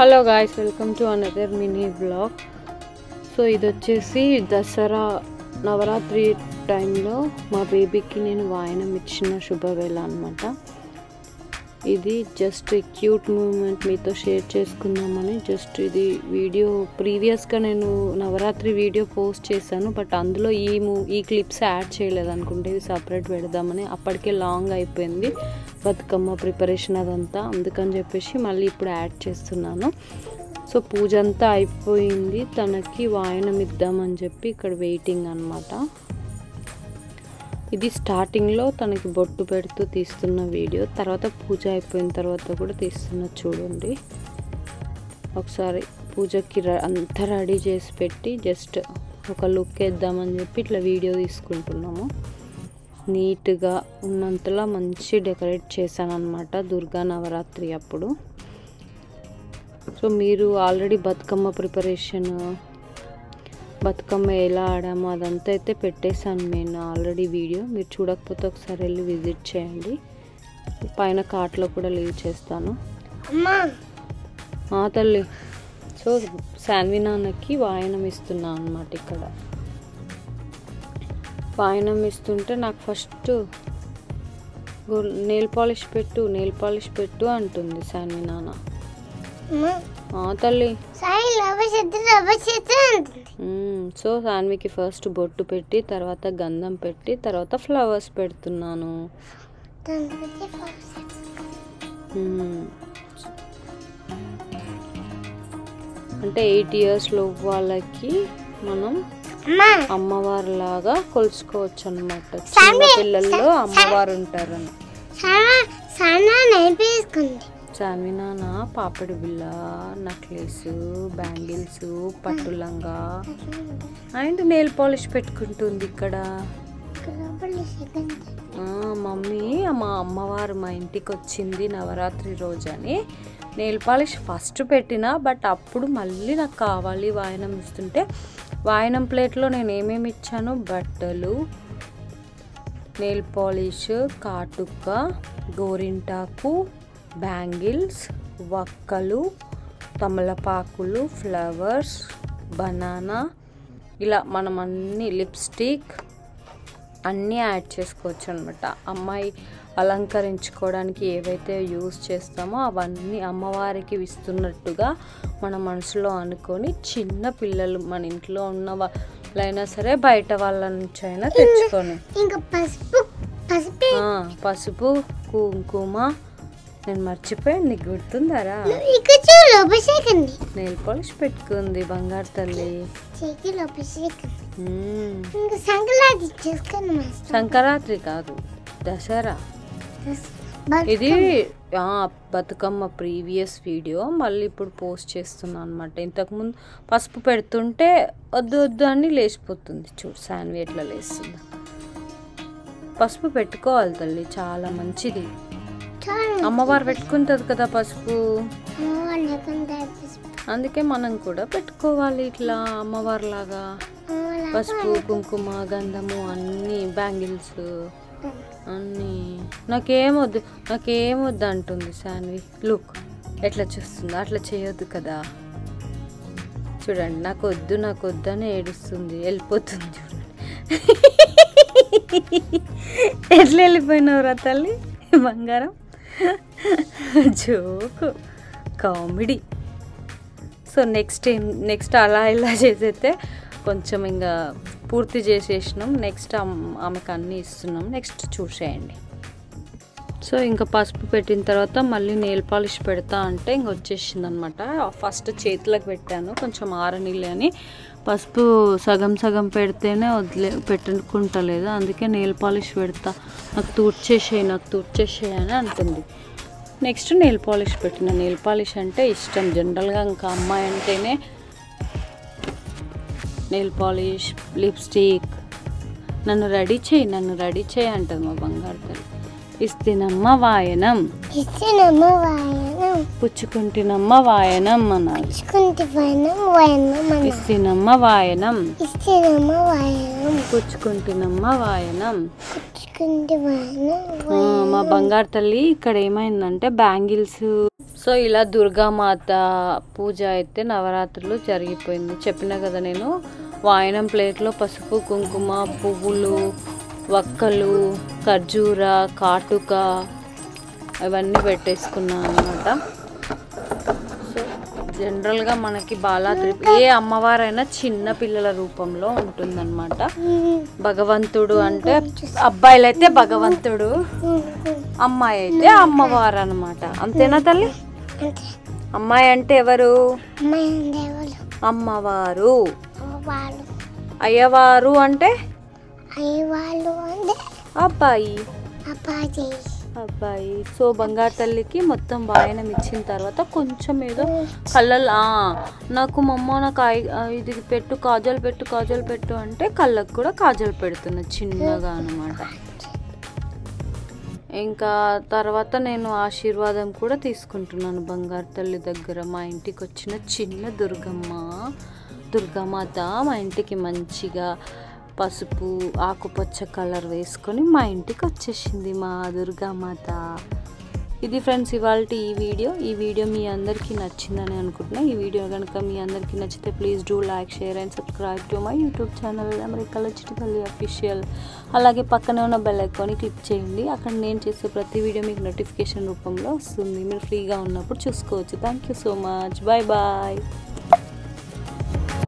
Hello guys, welcome to another mini blog. So ఇది వచ్చేసి దసరా నవరాత్రి టైంలో మా బేబీకి నేను వాయనం ఇచ్చిన శుభవేళ అనమాట. ఇది జస్ట్ క్యూట్ మూమెంట్ మీతో షేర్ చేసుకుందామని జస్ట్ ఇది వీడియో ప్రీవియస్గా నేను నవరాత్రి వీడియో పోస్ట్ చేశాను, బట్ అందులో ఈ క్లిప్స్ యాడ్ చేయలేదు అనుకుంటే ఇది సపరేట్ పెడదామని. అప్పటికే లాంగ్ అయిపోయింది బతుకమ్మ ప్రిపరేషన్ అదంతా, అందుకని చెప్పేసి మళ్ళీ ఇప్పుడు యాడ్ చేస్తున్నాను. సో పూజ అంతా అయిపోయింది, తనకి వాయనం ఇద్దామని చెప్పి ఇక్కడ వెయిటింగ్ అనమాట. ఇది స్టార్టింగ్లో తనకి బొట్టు పెడుతూ తీస్తున్న వీడియో, తర్వాత పూజ అయిపోయిన తర్వాత కూడా తీస్తున్న చూడండి. ఒకసారి పూజకి అంతా రెడీ చేసి పెట్టి జస్ట్ ఒక లుక్ వేద్దామని చెప్పి ఇట్లా వీడియో తీసుకుంటున్నాము. నీట్గా ఉన్నంతలా మంచి డెకరేట్ చేశాను అనమాట దుర్గా నవరాత్రి అప్పుడు. సో మీరు ఆల్రెడీ బతుకమ్మ ప్రిపరేషన్, బతుకమ్మ ఎలా ఆడామో అదంతా అయితే పెట్టేశాను నేను ఆల్రెడీ వీడియో. మీరు చూడకపోతే ఒకసారి వెళ్ళి విజిట్ చేయండి, పైన కార్ట్లో కూడా లీవ్ చేస్తాను. తల్లి. సో శాన్వి నాన్నకి వాయనం ఇస్తున్నా అనమాట. ఇక్కడ వాయనం ఇస్తుంటే నాకు ఫస్ట్ నెయిల్ పాలిష్ పెట్టు అంటుంది శాన్వి నాన్న. తల్లి. సో శాన్వికి ఫస్ట్ బొట్టు పెట్టి, తర్వాత గంధం పెట్టి, తర్వాత ఫ్లవర్స్ పెడుతున్నాను. అంటే 8 years వాళ్ళకి మనం అమ్మవారు లాగా కొలుసుకోవచ్చు అనమాట. చిన్న పిల్లల్లో అమ్మవారు ఉంటారని. శాన్వి నాన్న పాపిడి బిళ్ళ, నక్లెస్, బ్యాంగిల్స్, పట్టులంగా అండ్ నెయిల్ పాలిష్ పెట్టుకుంటుంది ఇక్కడ. మమ్మీ మా అమ్మవారు మా ఇంటికి వచ్చింది నవరాత్రి రోజని నెయిల్ పాలిష్ ఫస్ట్ పెట్టినా, బట్ అప్పుడు మళ్ళీ నాకు కావాలి వాయనం ఇస్తుంటే. వాయనం ప్లేట్లో నేను ఏమేమి ఇచ్చాను, బట్టలు, నెయిల్ పాలిష్, కాటుక, గోరింటాకు, బ్యాంగిల్స్, వక్కలు, తమలపాకులు, ఫ్లవర్స్, బనానా, ఇలా మనం అన్ని లిప్స్టిక్ అన్నీ యాడ్ చేసుకోవచ్చు అనమాట. అమ్మాయి అలంకరించుకోవడానికి ఏవైతే యూజ్ చేస్తామో అవన్నీ అమ్మవారికి ఇస్తున్నట్టుగా మన మనసులో అనుకొని, చిన్న పిల్లలు మన ఇంట్లో ఉన్న వాళ్ళైనా సరే బయట వాళ్ళ నుంచి అయినా తెచ్చుకొని, పసుపు, కుంకుమ, నేను మర్చిపోయాను, నీకు గుర్తుందారా? నెయిల్ పాలిష్ పెట్టుకుంది బంగారు తల్లి. సంక్రాంతి కాదు, దసరా. ఇది బతుకమ్మ ప్రీవియస్ వీడియో మళ్ళీ ఇప్పుడు పోస్ట్ చేస్తున్నాను అనమాట. ఇంతకుముందు పసుపు పెడుతుంటే వద్దు అని లేచిపోతుంది. చూడు శాన్వి ఎట్లా లేస్తుంది. పసుపు పెట్టుకోవాలి తల్లి, చాలా మంచిది. అమ్మవారు పెట్టుకుంటుంది కదా పసుపు, అందుకే మనం కూడా పెట్టుకోవాలి ఇట్లా అమ్మవారి లాగా. పసుపు, కుంకుమ, గంధము అన్నీ, బ్యాంగిల్స్ అన్నీ. నాకేమొద్దు అంటుంది శాన్వి. లుక్ ఎట్లా చూస్తుందో, అట్లా చేయొద్దు కదా. చూడండి, నాకు వద్దు అని ఏడుస్తుంది, వెళ్ళిపోతుంది. చూడండి ఎట్లా వెళ్ళిపోయినవురా తల్లి బంగారం. Joke, comedy. సో నెక్స్ట్ అలా ఇలా చేసేస్తే కొంచెం ఇంకా పూర్తి చేసేసినాం. నెక్స్ట్ ఆమెకు అన్నీ ఇస్తున్నాం. నెక్స్ట్ చూసేయండి. సో ఇంకా పసుపు పెట్టిన తర్వాత మళ్ళీ నెయిల్ పాలిష్ పెడతా అంటే ఇంక వచ్చేసింది అనమాట. ఫస్ట్ చేతులకు పెట్టాను, కొంచెం ఆరనీళ్ళు అని. పసుపు సగం పెడితేనే పెట్టుకుంటలేదు, అందుకే నెయిల్ పాలిష్ పెడతా. నాకు తూడ్చేసేయి అని అంటుంది. నెక్స్ట్ నెయిల్ పాలిష్ పెట్టిన. నెయిల్ పాలిష్ అంటే ఇష్టం జనరల్గా, ఇంకా అమ్మాయి అంటేనే నెయిల్ పాలిష్, లిప్స్టిక్. నన్ను రెడీ చేయి అంటుంది మా బంగారు తల్లి. ఇస్తేనమ్మ వాయనం, పుచ్చుకుంటినమ్మ వాయనం అనాలి. ఇస్తేనమ్మ వాయనం, పుచ్చుకుంటినమ్మ వాయనం. మా బంగారు తల్లి ఇక్కడ ఏమైందంటే బ్యాంగిల్స్ సో ఇలా దుర్గామాత పూజ అయితే నవరాత్రులు జరిగిపోయింది. చెప్పిన కదా నేను వాయనం ప్లేట్లో పసుపు కుంకుమ పువ్వులు వక్కలు ఖర్జూర కాటుక అవన్నీ పెట్టేసుకున్నాను అన్నమాట. సో జనరల్గా మనకి ఏ అమ్మవారైనా చిన్న పిల్లల రూపంలో ఉంటుందన్నమాట. భగవంతుడు అంటే అబ్బాయిలైతే భగవంతుడు, అమ్మాయి అయితే అమ్మవారు అనమాట. అంతేనా తల్లి? అమ్మాయి అంటే ఎవరు? అమ్మవారు. అయ్యవారు అంటే అబ్బాయి. అబ్బాయి. సో బంగారు తల్లికి మొత్తం వాయనం ఇచ్చిన తర్వాత కొంచెం ఏదో కళ్ళల్లో నాకు మమ్మ నాకు ఇది పెట్టు కాజల్ పెట్టు అంటే కళ్ళకు కూడా కాజల్ పెడుతున్నా చిన్నగా అన్నమాట. ఇంకా తర్వాత నేను ఆశీర్వాదం కూడా తీసుకుంటున్నాను బంగారు తల్లి దగ్గర. మా ఇంటికి వచ్చిన చిన్న దుర్గామాత మా ఇంటికి మంచిగా పసుపు ఆకుపచ్చ కలర్ వేసుకొని మా ఇంటికి వచ్చేసింది మా దుర్గామాత. ఇది ఫ్రెండ్స్ ఇవాళ ఈ వీడియో మీ అందరికీ నచ్చిందని అనుకుంటున్నా. ఈ వీడియో కనుక మీ అందరికీ నచ్చితే please do like share and subscribe to my YouTube channel అమెరికాలో చిట్టి తల్లి అఫీషియల్. అలాగే పక్కనే ఉన్న బెల్ ఐకాన్ని క్లిక్ చేయండి. అక్కడ నేను చేసే ప్రతి వీడియో మీకు నోటిఫికేషన్ రూపంలో వస్తుంది. మీరు ఫ్రీగా ఉన్నప్పుడు చూసుకోవచ్చు. Thank you so much. Bye bye.